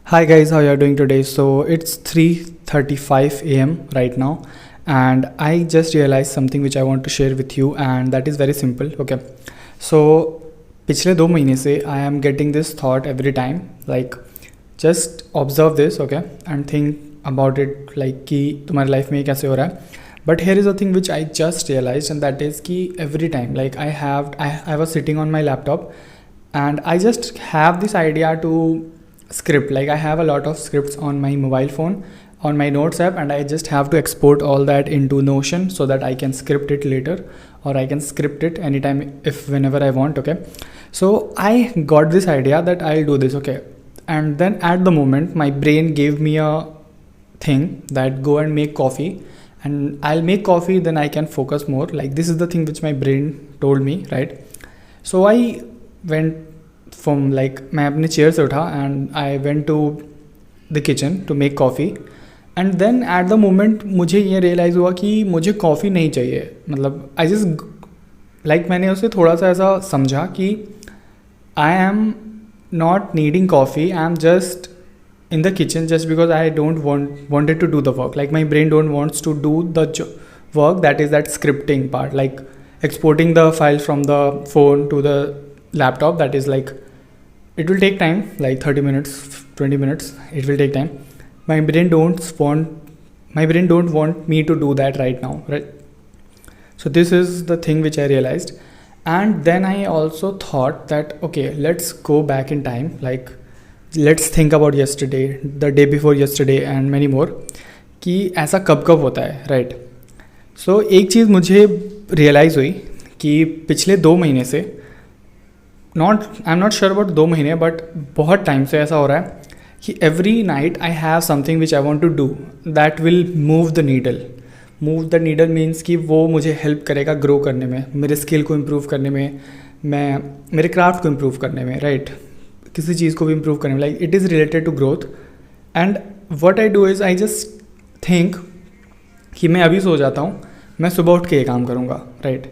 Hi guys, how you are doing today? So it's 3:35 a.m. right now, and I just realized something which I want to share with you, and that is very simple. Okay, so पिछले 2 महीने से I am getting this thought every time. Like just observe this, okay, and think about it. Like कि तुम्हारी life में ये कैसे हो रहा है. But here is a thing which I just realized, and that is कि every time, like I was sitting on my laptop, and I just have this idea to script. Like I have a lot of scripts on my mobile phone, on my notes app, and I just have to export all that into Notion so that I can script it later, or I can script it anytime if whenever I want. Okay, so I got this idea that I'll do this. Okay, and then at the moment my brain gave me a thing that go and make coffee, and I'll make coffee, then I can focus more. Like this is the thing which my brain told me, right? So I went from, like, मैं अपने chair से उठा and I went to the kitchen to make coffee. And then at the moment मुझे ये realise हुआ कि मुझे coffee नहीं चाहिए. मतलब आई जस्ट लाइक मैंने उसे थोड़ा सा ऐसा समझा कि I am not needing coffee, I am just in the kitchen just because I don't wanted to do the work. Like my brain don't wants to do the work, that is that scripting part, like exporting the file from the phone to the laptop. That is like, it will take time, like 30 minutes, 20 minutes, it will take time. My brain don't want me to do that right now, right? So this is the thing which I realized. And then I also thought that okay, let's go back in time, like let's think about yesterday, the day before yesterday and many more, कि ऐसा कब कब होता है, right? सो एक चीज़ मुझे realise हुई कि पिछले 2 महीने से, आई एम नॉट श्योर अबाउट 2 महीने, बट बहुत टाइम से ऐसा हो रहा है कि every night I have something which I want to do that will move the needle. Move the needle means कि वो मुझे हेल्प करेगा ग्रो करने में, मेरे स्किल को इम्प्रूव करने में, मैं मेरे क्राफ्ट को इम्प्रूव करने में, राइट? किसी चीज़ को भी इम्प्रूव करने में. Like it is related to growth. And what I do is I just think कि मैं अभी सो जाता हूँ, मैं सुबह उठ के ये काम करूँगा, right?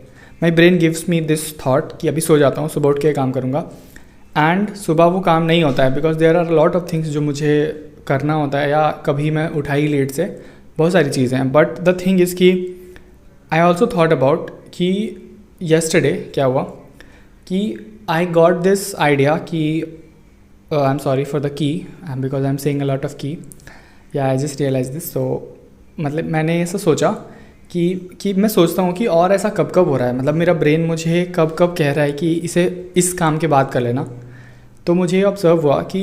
My brain gives me this that कि अभी सो जाता हूँ, सुबह उठ के ये काम करूँगा. एंड सुबह वो काम नहीं होता है because there are lot of things जो मुझे करना होता है, या कभी मैं उठा ही लेट से, बहुत सारी चीज़ें हैं. बट द थिंग इज़ कि आई ऑल्सो थॉट अबाउट कि येस्टरडे क्या हुआ कि आई गॉट दिस आइडिया कि I'm sorry for the key because I'm saying a lot of key. Yeah, I just realized this. So मतलब मैंने ऐसा सोचा कि मैं सोचता हूँ कि और ऐसा कब कब हो रहा है. मतलब मेरा ब्रेन मुझे कब कब कह रहा है कि इसे इस काम के बाद कर लेना. तो मुझे ऑब्जर्व हुआ कि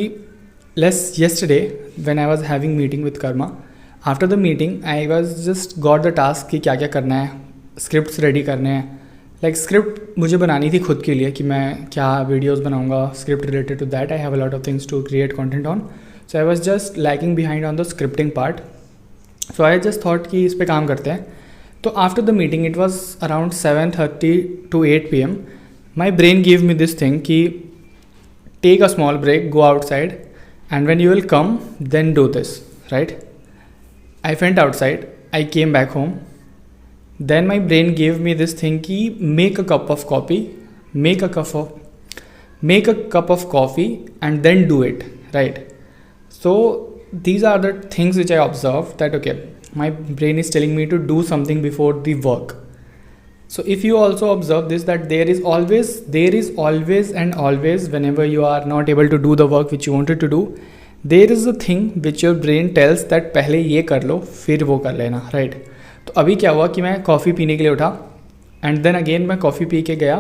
yesterday when I was having meeting with Karma, after the meeting I was just got the task कि क्या क्या करना है, स्क्रिप्ट्स रेडी करने हैं. लाइक स्क्रिप्ट मुझे बनानी थी खुद के लिए कि मैं क्या वीडियोस बनाऊंगा, script related to that. I have a lot of things to create content on. So I was just lacking behind on the scripting part. So I just thought कि इस पे काम करते हैं. तो after the meeting, it was around 7:30 to 8 PM, my brain give me this thing कि take a small break, go outside, and when you will come then do this, right? I went outside, I came back home. Then my brain gave me this thing कि make a cup of coffee, make a cup of coffee and then do it, right? So these are the things which I observed, that okay, my brain is telling me to do something before the work. So if you also observe this, that there is always and always, whenever you are not able to do the work which you wanted to do, there is a thing which your brain tells that पहले ये कर लो फिर वो कर लेना, right? तो अभी क्या हुआ कि मैं कॉफ़ी पीने के लिए उठा, एंड देन अगेन मैं कॉफ़ी पी के गया.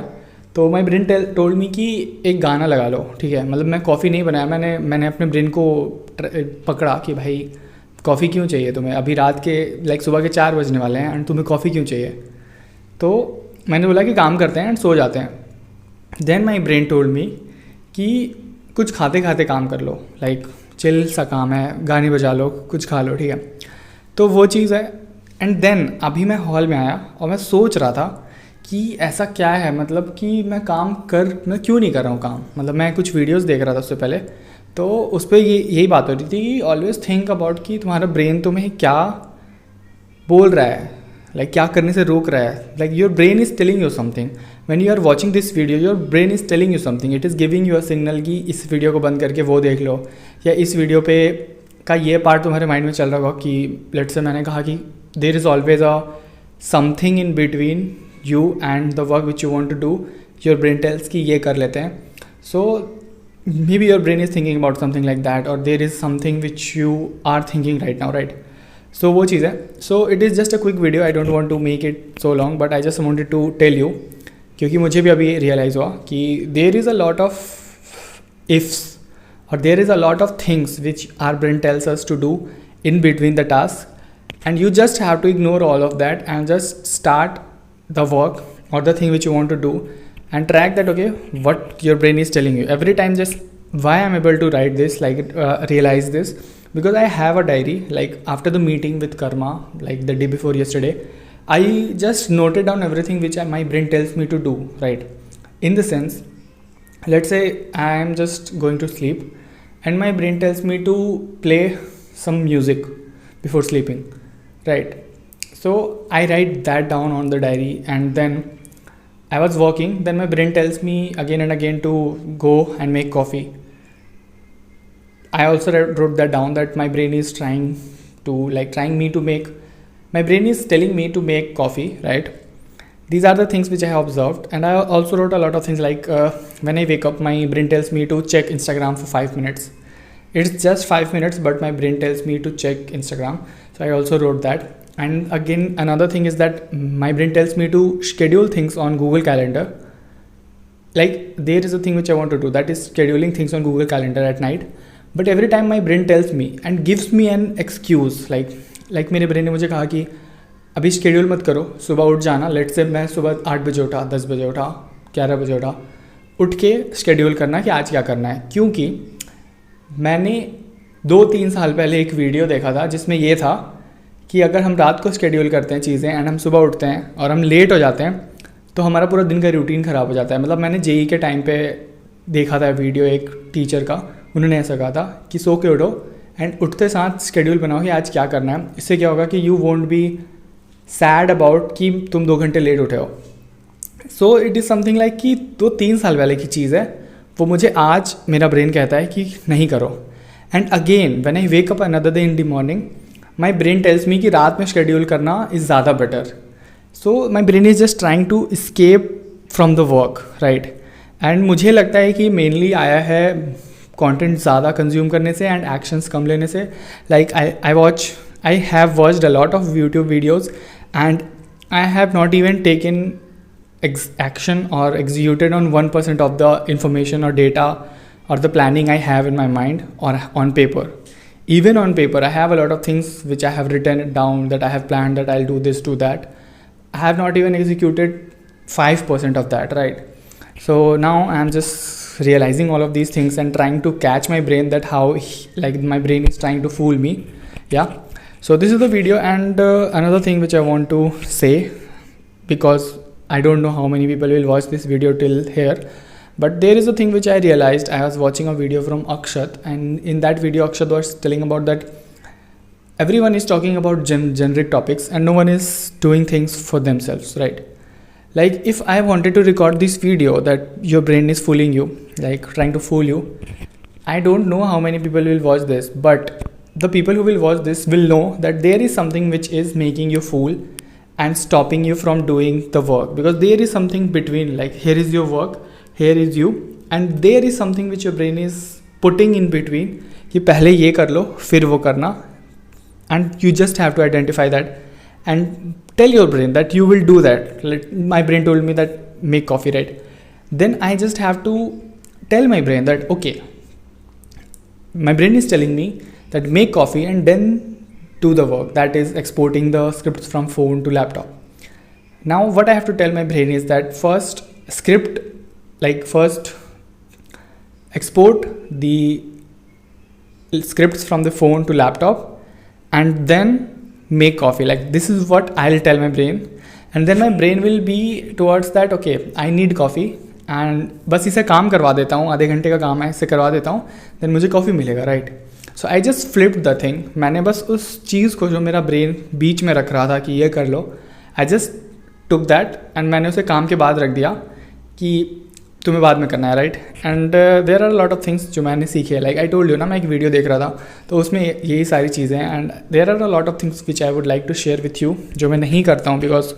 तो माई ब्रेन टोल्ड मी कि एक गाना लगा लो, ठीक है? मतलब मैं कॉफ़ी नहीं बनाया, मैंने अपने ब्रेन को पकड़ा कि भाई कॉफ़ी क्यों चाहिए तुम्हें, अभी रात के लाइक सुबह के 4 बजने वाले हैं एंड तुम्हें कॉफ़ी क्यों चाहिए? तो मैंने बोला कि काम करते हैं एंड सो जाते हैं. Then my brain told me कि कुछ खाते खाते काम कर लो, लाइक चिल सा काम है, गाने बजा लो, कुछ खा लो, ठीक है? तो वो चीज़ है. एंड देन अभी मैं हॉल में आया और मैं सोच रहा था कि ऐसा क्या है, मतलब कि मैं क्यों नहीं कर रहा हूँ काम. मतलब मैं कुछ वीडियोस देख रहा था उससे पहले, तो उस पर यही बात हो रही थी कि ऑलवेज थिंक अबाउट कि तुम्हारा ब्रेन तुम्हें क्या बोल रहा है. लाइक क्या करने से रोक रहा है. Like your brain is telling you something. When you are watching this video your brain is telling you something. It is giving you a signal कि इस वीडियो को बंद करके वो देख लो, या इस वीडियो पे का ये पार्ट तुम्हारे माइंड में चल रहा होगा कि लेट्स से मैंने कहा कि there is always a something in between you and the work which you want to do. Your brain tells कि ये कर लेते हैं. So maybe your brain is thinking about something like that, or there is something which you are thinking right now, right? So वो चीज़ है. So it is just a quick video. I don't want to make it so long, but I just wanted to tell you, क्योंकि मुझे भी अभी realize हुआ कि there is a lot of ifs, or there is a lot of things which our brain tells us to do in between the tasks, and you just have to ignore all of that and just start the work or the thing which you want to do and track that, okay, what your brain is telling you every time. Just why I'm able to write this, like realize this, because I have a diary. Like after the meeting with Karma, like the day before yesterday, I just noted down everything which my brain tells me to do, right? In the sense, let's say I am just going to sleep and my brain tells me to play some music before sleeping, right? So I write that down on the diary, and then I was walking, then my brain tells me again and again to go and make coffee. I also wrote that down, that my brain is trying me to make, my brain is telling me to make coffee, right? These are the things which I have observed. And I also wrote a lot of things like when I wake up, my brain tells me to check Instagram for 5 minutes. It's just 5 minutes, but my brain tells me to check Instagram. So I also wrote that. And again, another thing is that my brain tells me to schedule things on Google Calendar. Like there is a thing which I want to do, that is scheduling things on Google Calendar at night. But every time my brain tells me and gives me an excuse, like मेरे brain ने मुझे कहा कि अभी schedule मत करो, सुबह उठ जाना. लेट्स से मैं सुबह 8 बजे उठा, 10 बजे उठा, 11 बजे उठा, उठ के schedule करना कि आज क्या करना है. क्योंकि मैंने 2-3 साल पहले एक वीडियो देखा था जिसमें ये था कि अगर हम रात को शेड्यूल करते हैं चीज़ें एंड हम सुबह उठते हैं और हम लेट हो जाते हैं तो हमारा पूरा दिन का रूटीन ख़राब हो जाता है. मतलब मैंने जेई के टाइम पे देखा था वीडियो एक टीचर का, उन्होंने ऐसा कहा था कि सो के उठो एंड उठते साथ शेड्यूल बनाओ कि आज क्या करना है. इससे क्या होगा कि you won't be sad about कि तुम 2 घंटे लेट उठे हो. So it is something like कि 2-3 साल पहले की चीज़ है, वो मुझे आज मेरा ब्रेन कहता है कि नहीं करो. And again when I wake up another day in the morning, my brain tells me कि रात में शेड्यूल करना इज़ ज़्यादा better. So my brain is just trying to escape from the work, right? And मुझे लगता है कि mainly आया है कंटेंट ज़्यादा कंज्यूम करने से एंड एक्शंस कम लेने से. Like I have watched a lot of YouTube videos and I have not even taken action or executed on 1% of the information or data or the planning I have in my mind or on paper. Even on paper, I have a lot of things which I have written down, that I have planned, that I'll do this, do that. I have not even executed 5% of that, right? So now I'm just realizing all of these things and trying to catch my brain, that how like my brain is trying to fool me. Yeah. So this is the video, and another thing which I want to say, because I don't know how many people will watch this video till here. But there is a thing which I realized. I was watching a video from Akshat, and in that video Akshat was telling about that everyone is talking about generic topics and no one is doing things for themselves, right? Like if I wanted to record this video that your brain is fooling you, like trying to fool you, I don't know how many people will watch this, but the people who will watch this will know that there is something which is making you fool and stopping you from doing the work, because there is something between, like here is your work, here is you, and there is something which your brain is putting in between कि पहले ये कर लो फिर वो करना. And you just have to identify that and tell your brain that you will do that. Like my brain told me that make coffee, right? Then I just have to tell my brain that okay, my brain is telling me that make coffee and then do the work, that is exporting the scripts from phone to laptop. Now what I have to tell my brain is that first export the scripts from the phone to laptop and then make coffee. Like this is what I'll tell my brain, and then my brain will be towards that, okay, I need coffee and बस इसे काम करवा देता हूँ, आधे घंटे का काम है, इसे करवा देता हूँ, then मुझे कॉफ़ी मिलेगा, right? So I just flipped the thing. मैंने बस उस चीज़ को जो मेरा ब्रेन बीच में रख रहा था कि ये कर लो, I just took that and मैंने उसे काम के बाद रख दिया कि तुम्हें बाद में करना है, right. And there are lot of things जो मैंने सीखी है. लाइक आई टोल्ड यू ना, मैं एक वीडियो देख रहा था तो उसमें यही सारी चीज़ें हैं. And there are a lot of things which I would like to share with you जो मैं नहीं करता हूँ, because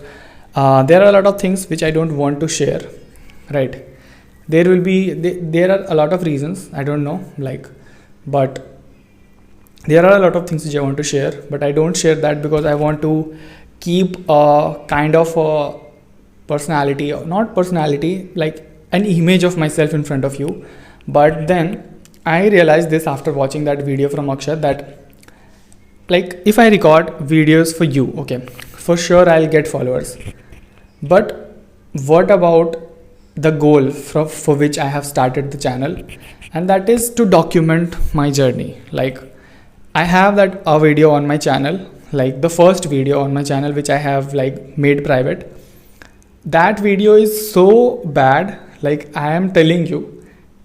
there are lot of things which I don't want to share, right. there are a lot of reasons, I don't know, like, but there are a lot of things which I want to share, but I don't share that because I want to keep a kind of a personality, not personality, like an image of myself in front of you. But then I realized this after watching that video from Akshat, that like if I record videos for you, okay, for sure I'll get followers, but what about the goal for which I have started the channel, and that is to document my journey. Like I have that a video on my channel, like the first video on my channel which I have like made private. That video is so bad, like I am telling you,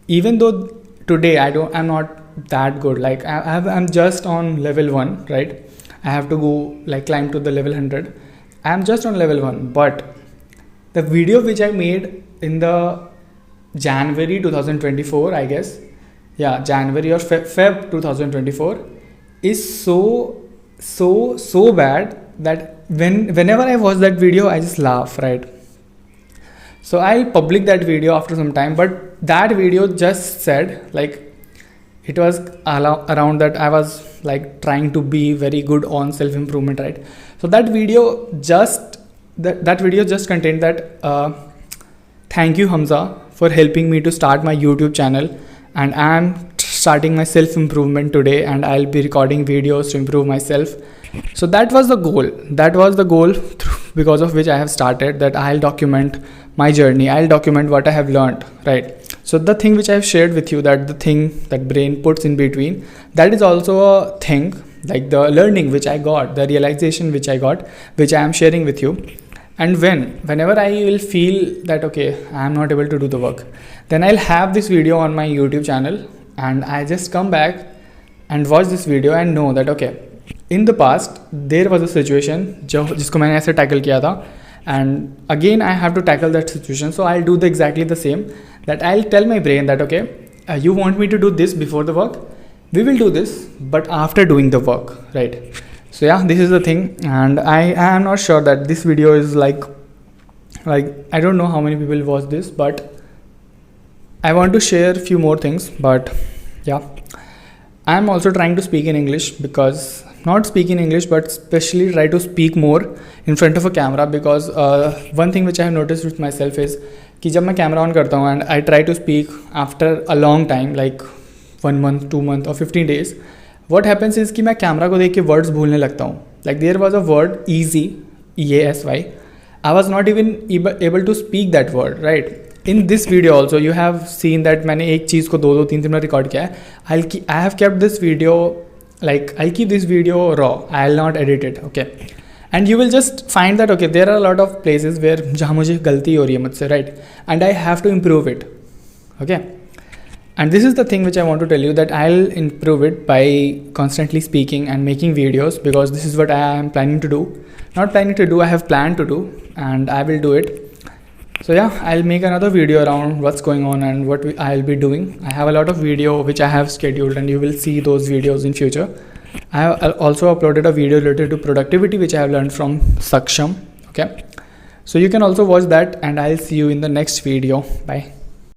even though today I'm not that good, like I'm just on level 1, right. I have to go like climb to the level 100. I'm just on level 1, but the video which I made in the January 2024, I guess, yeah, January or Feb 2024, is so bad that whenever I watch that video, I just laugh, right. So I'll public that video after some time, but that video just said, like, it was around that I was like trying to be very good on self-improvement, right. So that video just contained that thank you Hamza for helping me to start my YouTube channel, and I am starting my self-improvement today, and I'll be recording videos to improve myself. So that was the goal because of which I have started, that I'll document my journey, I'll document what I have learned, right. So the thing which I have shared with you, that the thing that brain puts in between, that is also a thing, like the learning which I got, the realization which I got, which I am sharing with you. And whenever I will feel that okay, I am not able to do the work, then I'll have this video on my YouTube channel, and I just come back and watch this video and know that okay, in the past there was a situation जिसको मैंने ऐसे tackle किया था, and again I have to tackle that situation. So I'll do exactly the same, that I'll tell my brain that okay, you want me to do this before the work, we will do this, but after doing the work, right. So yeah, this is the thing, and I am not sure that this video is like I don't know how many people watch this, but I want to share few more things. But yeah, I am also trying to speak in English, because not speak in English, but especially try to speak more in front of a camera, because one thing which I have noticed with myself is कि जब मैं camera on करता हूँ and I try to speak after a long time, like 1 month, 2 months or 15 days, what happens is कि मैं camera को देख के वर्ड्स भूलने लगता हूँ. Like there was a word easy, EASY, I was not even able to speak that word, right. In this video also you have seen that मैंने एक चीज़ को 2-3 दिन में रिकॉर्ड किया है. I have kept this video, like I'll keep this video raw, I'll not edit it, okay. And you will just find that okay, there are a lot of places where जहाँ मुझे गलती हो रही है मुझसे, right, and I have to improve it, okay. And this is the thing which I want to tell you, that I'll improve it by constantly speaking and making videos, because this is what I am planning to do. Not planning to do, I have planned to do, and I will do it. So yeah, I'll make another video around what's going on and what I'll be doing. I have a lot of video which I have scheduled, and you will see those videos in future. I have also uploaded a video related to productivity which I have learned from Saksham, okay. So you can also watch that, and I'll see you in the next video. Bye.